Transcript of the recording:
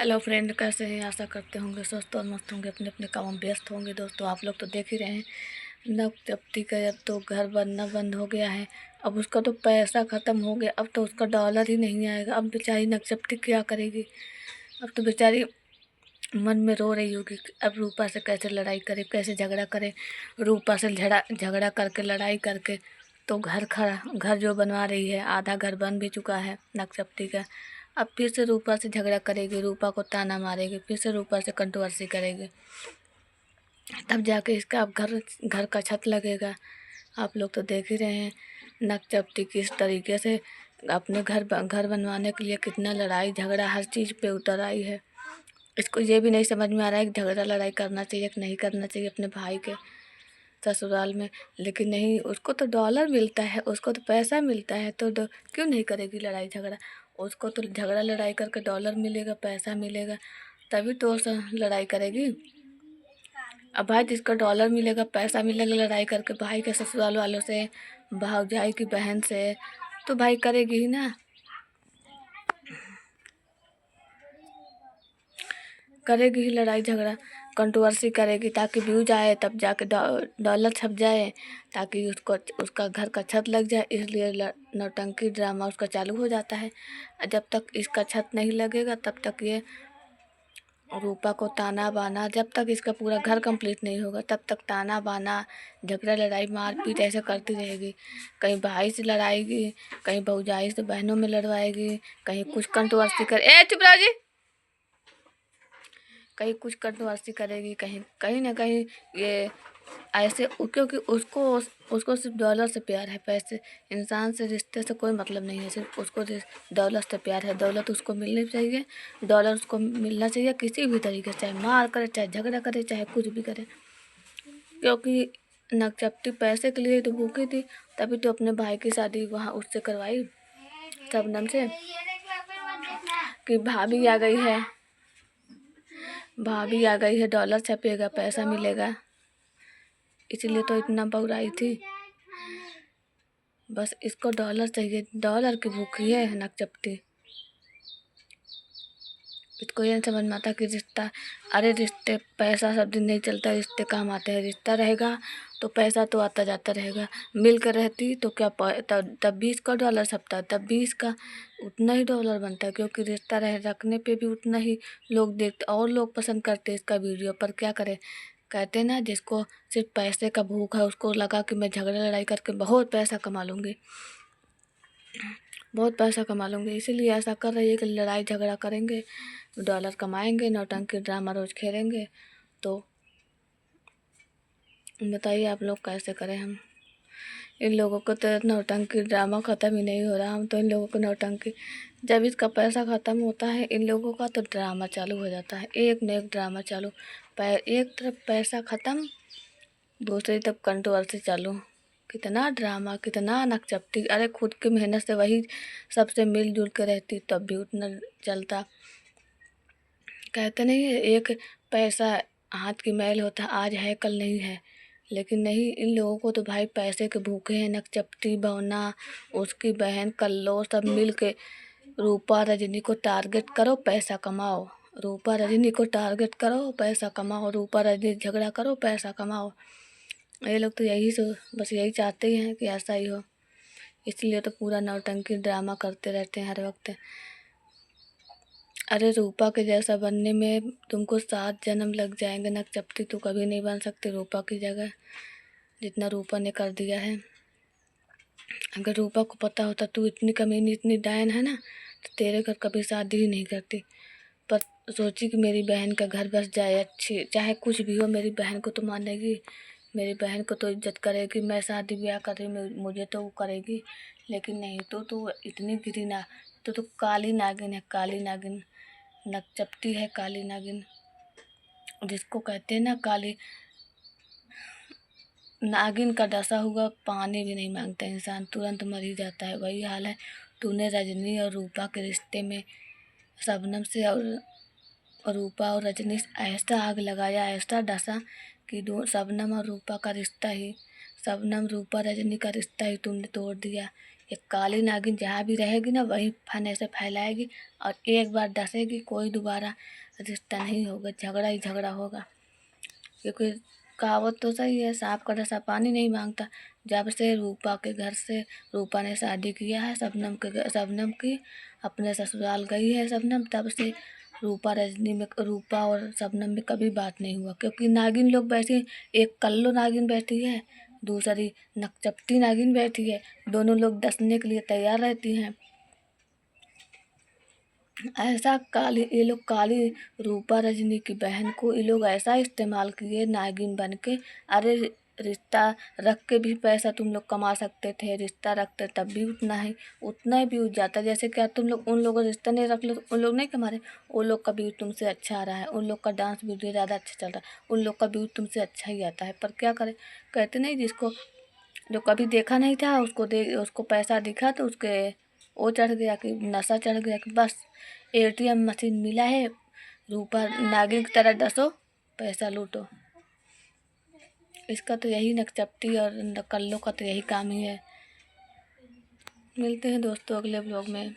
Hello friend, कैसे हैं? आशा करते होंगे स्वस्थ और मस्त होंगे, अपने अपने कामों में व्यस्त होंगे। दोस्तों, आप लोग तो देख ही रहे हैं नव चपटी का अब तो घर बनना बंद हो गया है। अब उसका तो पैसा ख़त्म हो गया, अब तो उसका डॉलर ही नहीं आएगा। अब बेचारी नक्षप्ती क्या करेगी? अब तो बेचारी मन में रो रही होगी कि अब रूपा से कैसे लड़ाई करे, कैसे झगड़ा करे। रूपा से झगड़ा करके, लड़ाई करके तो घर जो बनवा रही है, आधा घर बन भी चुका है नक्षप्ती का। अब फिर से रूपा से झगड़ा करेगी, रूपा को ताना मारेगी, फिर से रूपा से कंट्रोवर्सी करेगी, तब जाके इसका अब घर का छत लगेगा। आप लोग तो देख ही रहे हैं नक्षप्ती किस तरीके से अपने घर बनवाने के लिए कितना लड़ाई झगड़ा हर चीज़ पे उतर आई है। इसको ये भी नहीं समझ में आ रहा है कि झगड़ा लड़ाई करना चाहिए कि नहीं करना चाहिए अपने भाई के ससुराल में। लेकिन नहीं, उसको तो डॉलर मिलता है, उसको तो पैसा मिलता है, तो क्यों नहीं करेगी लड़ाई झगड़ा? उसको तो झगड़ा लड़ाई करके डॉलर मिलेगा, पैसा मिलेगा, तभी तो लड़ाई करेगी। अब भाई जिसका डॉलर मिलेगा, पैसा मिलेगा लड़ाई करके भाई के ससुराल वालों से, भाई की बहन से, तो भाई करेगी ही ना, करेगी ही लड़ाई झगड़ा, कंट्रोवर्सी करेगी ताकि व्यूज आए, तब जाके डॉलर छप जाए, ताकि उसको उसका घर का छत लग जाए। इसलिए नौटंकी ड्रामा उसका चालू हो जाता है। जब तक इसका छत नहीं लगेगा तब तक ये रूपा को ताना बाना, जब तक इसका पूरा घर कंप्लीट नहीं होगा तब तक ताना बाना, झगड़ा लड़ाई मारपीट ऐसे करती रहेगी। कहीं भाई से लड़ाएगी, कहीं भौजाई से बहनों में लड़वाएगी, कहीं कुछ कंट्रोवर्सी कर चुप रहो जी, कहीं कुछ कंट्रोवर्सी करेगी, कहीं कहीं ना कहीं ये ऐसे क्योंकि उसको सिर्फ डॉलर से प्यार है, पैसे इंसान से रिश्ते से कोई मतलब नहीं है, सिर्फ उसको डॉलर से प्यार है। दौलत उसको मिलनी चाहिए, डॉलर उसको मिलना चाहिए किसी भी तरीके से, चाहे मार करे, चाहे झगड़ा करे, चाहे कुछ भी करे। क्योंकि नक्षप्ती पैसे के लिए तो भूखी थी, तभी तो अपने भाई की शादी वहाँ उससे करवाई, शबनम से, कि भाभी आ गई है, भाभी आ गई है, डॉलर छपेगा, पैसा मिलेगा, इसलिए तो इतना बौराई थी। बस इसको डॉलर चाहिए, डॉलर की भूखी है नक्षप्ती। इसको ये समझ में आता कि रिश्ता, अरे रिश्ते पैसा सब दिन नहीं चलता, रिश्ते काम आते हैं। रिश्ता रहेगा तो पैसा तो आता जाता रहेगा। मिल कर रहती तो क्या तब भी इसका डॉलर छपता, तब भी इसका उतना ही डॉलर बनता है, क्योंकि रिश्ता रखने पे भी उतना ही लोग देखते और लोग पसंद करते इसका वीडियो। पर क्या करें, कहते ना जिसको सिर्फ पैसे का भूख है उसको लगा कि मैं झगड़ा लड़ाई करके बहुत पैसा कमा लूँगी, बहुत पैसा कमा लूँगी, इसीलिए ऐसा कर रही है कि लड़ाई झगड़ा करेंगे, डॉलर कमाएंगे, नौटंकी ड्रामा रोज खेलेंगे। तो बताइए आप लोग कैसे करें हम? इन लोगों को तो नौटंकी ड्रामा ख़त्म ही नहीं हो रहा। हम तो इन लोगों को नौटंकी, जब इसका पैसा ख़त्म होता है इन लोगों का तो ड्रामा चालू हो जाता है, एक न एक ड्रामा चालू। एक तरफ पैसा ख़त्म, दूसरी तरफ कंट्रोवर्सी चालू। कितना ड्रामा, कितना नकचपती। अरे खुद की मेहनत से वही सबसे मिलजुल के रहती तब भी उतना चलता। कहते नहीं है एक पैसा हाथ की मैल होता, आज है कल नहीं है। लेकिन नहीं, इन लोगों को तो भाई पैसे के भूखे हैं। नकचपती, भावना, उसकी बहन कल्लो, सब मिल के रूपा रजनी को टारगेट करो, पैसा कमाओ। रूपा रजनी को टारगेट करो, पैसा कमाओ। रूपा रजनी झगड़ा करो, पैसा कमाओ। ये लोग तो बस यही चाहते ही हैं कि ऐसा ही हो, इसलिए तो पूरा नौटंकी ड्रामा करते रहते हैं हर वक्त। अरे रूपा के जैसा बनने में तुमको 7 जन्म लग जाएंगे, नकचपती तो कभी नहीं बन सकती रूपा की जगह, जितना रूपा ने कर दिया है। अगर रूपा को पता होता तू इतनी कमीनी, इतनी डायन है ना, तो तेरे घर कभी शादी ही नहीं करती। पर सोची कि मेरी बहन का घर बस जाए, अच्छी चाहे कुछ भी हो, मेरी बहन को तो मानेगी, मेरी बहन को तो इज्जत करेगी। मैं शादी ब्याह कर रही हूँ, मुझे तो वो करेगी। लेकिन नहीं, तो इतनी गिरी ना, तो काली नागिन है, काली नागिन, नकचपती है, काली नागिन, जिसको कहते हैं ना काली नागिन का डसा हुआ पानी भी नहीं मांगता इंसान, तुरंत मर ही जाता है। वही हाल है। तूने रजनी और रूपा के रिश्ते में शबनम से और रूपा और रजनी ऐसा आग लगाया, ऐसा डसा कि दो शबनम और रूपा का रिश्ता ही, शबनम रूपा रजनी का रिश्ता ही तुमने तोड़ दिया। ये काली नागिन जहाँ भी रहेगी ना वहीं फन ऐसे फैलाएगी, और एक बार डसेगी कोई दोबारा रिश्ता नहीं होगा, झगड़ा ही झगड़ा होगा। क्योंकि कहावत तो सही है, सांप का डसा पानी नहीं मांगता। जब से रूपा के घर से रूपा ने शादी किया है शबनम की अपने ससुराल गई है शबनम, तब से रूपा और शबनम में कभी बात नहीं हुआ। क्योंकि नागिन लोग बैठी, एक कल्लो नागिन बैठी है, दूसरी नकचपटी नागिन बैठी है, दोनों लोग डसने के लिए तैयार रहती हैं। ऐसा ये लोग काली रूपा रजनी की बहन को ये लोग ऐसा इस्तेमाल किए नागिन बन के। अरे रिश्ता रख के भी पैसा तुम लोग कमा सकते थे, रिश्ता रखते तब भी उतना ही व्यूज जाता। जैसे क्या तुम लोग उन लोगों का रिश्ता नहीं रख लो तो उन लोग नहीं कमा रहे, उन लोग का व्यूज तुमसे अच्छा आ रहा है, उन लोग का डांस वीडियो ज़्यादा अच्छा चल रहा है, उन लोग का व्यूज तुमसे अच्छा ही आता है। पर क्या करें, कहते नहीं जिसको जो कभी देखा नहीं था उसको पैसा दिखा तो उसके वो चढ़ गया कि नशा चढ़ गया कि बस एटीएम मशीन मिला है, रूपा नागिन की तरह डसो पैसा लूटो। इसका तो यही नकचप्ती और कल्लों का तो यही काम ही है। मिलते हैं दोस्तों अगले ब्लॉग में।